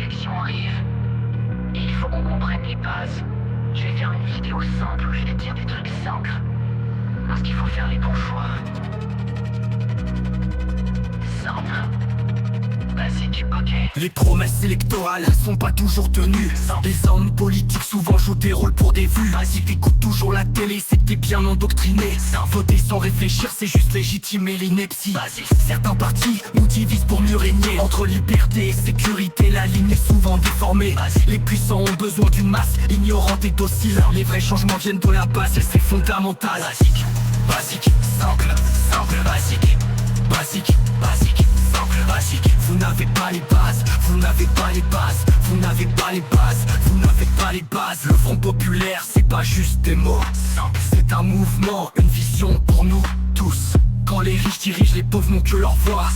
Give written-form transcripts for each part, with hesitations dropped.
élections arrivent. Et il faut qu'on comprenne les bases. Je vais faire une vidéo simple où je vais te dire des trucs simples. Parce qu'il faut faire les bons choix. Simple. Basique, ok. Les promesses électorales sont pas toujours tenues. Les hommes politiques souvent jouent des rôles pour des vues. Vas-y, t'écoutes toujours la télé, c'est que t'es bien endoctriné. Voter sans réfléchir, c'est juste légitimer l'ineptie. Certains partis nous divisent pour mieux régner. Entre liberté et sécurité, la ligne est souvent déformée. Les puissants ont besoin d'une masse ignorante et docile. Les vrais changements viennent de la base et c'est fondamental. Basique, basique, simple, simple, basique. Basique, basique, simple, basique. Vous n'avez pas les bases, vous n'avez pas les bases, vous n'avez pas les bases, vous n'avez pas les bases. Le Front populaire, c'est pas juste des mots, c'est un mouvement, une vision pour nous tous. Quand les riches dirigent, les pauvres n'ont que leur voix.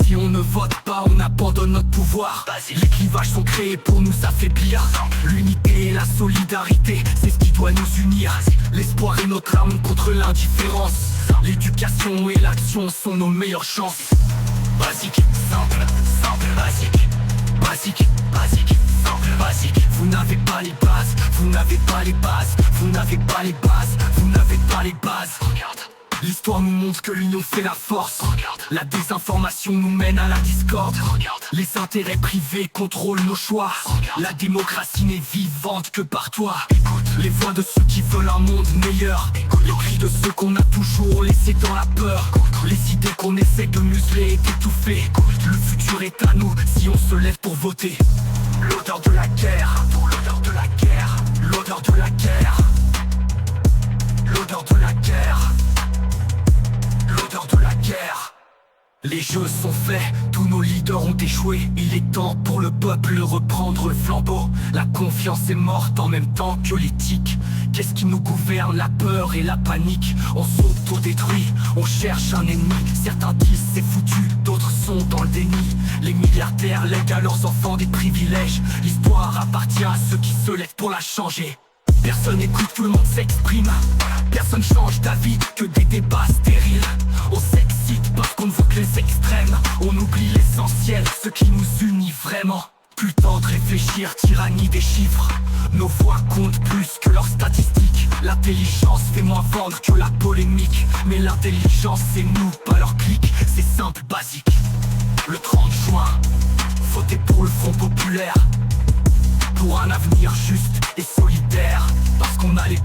Si on ne vote pas, on abandonne notre pouvoir. Les clivages sont créés pour nous affaiblir. L'unité et la solidarité, c'est ce qui doit nous unir. L'espoir est notre arme contre l'indifférence. L'éducation et l'action sont nos meilleures chances. Basique, simple, simple, basique. Basique, basique, simple, basique. Vous n'avez pas les bases, vous n'avez pas les bases, vous n'avez pas les bases, vous n'avez pas les bases. Regarde. L'histoire nous montre que l'union fait la force. Regarde. La désinformation nous mène à la discorde. Regarde. Les intérêts privés contrôlent nos choix. Regarde. La démocratie n'est vivante que par toi. Écoute. Les voix de ceux qui veulent un monde meilleur. Écoute. Les cris de ceux qu'on a toujours laissés dans la peur. Écoute. Les idées qu'on essaie de museler et d'étouffer. Écoute. Le futur est à nous si on se lève pour voter. L'odeur de la guerre, pour l'odeur de la guerre. L'odeur de la guerre. L'odeur de la guerre. L'odeur de la guerre. Les jeux sont faits, tous nos leaders ont échoué. Il est temps pour le peuple de reprendre le flambeau. La confiance est morte en même temps que l'éthique. Qu'est-ce qui nous gouverne? La peur et la panique. On s'auto-détruit, on cherche un ennemi. Certains disent c'est foutu, d'autres sont dans le déni. Les milliardaires lèguent à leurs enfants des privilèges. L'histoire appartient à ceux qui se lèvent pour la changer. Personne n'écoute, tout le monde s'exprime. Personne change d'avis, que des débats stériles. On s'excite parce qu'on ne voit que les extrêmes. On oublie l'essentiel, ce qui nous unit vraiment. Plus le temps de réfléchir, tyrannie des chiffres. Nos voix comptent plus que leurs statistiques. L'intelligence fait moins vendre que la polémique. Mais l'intelligence c'est nous, pas leur clic. C'est simple, basique. Le 30 juin, votez pour le Front populaire. Pour un avenir juste et solidaire. Parce qu'on a les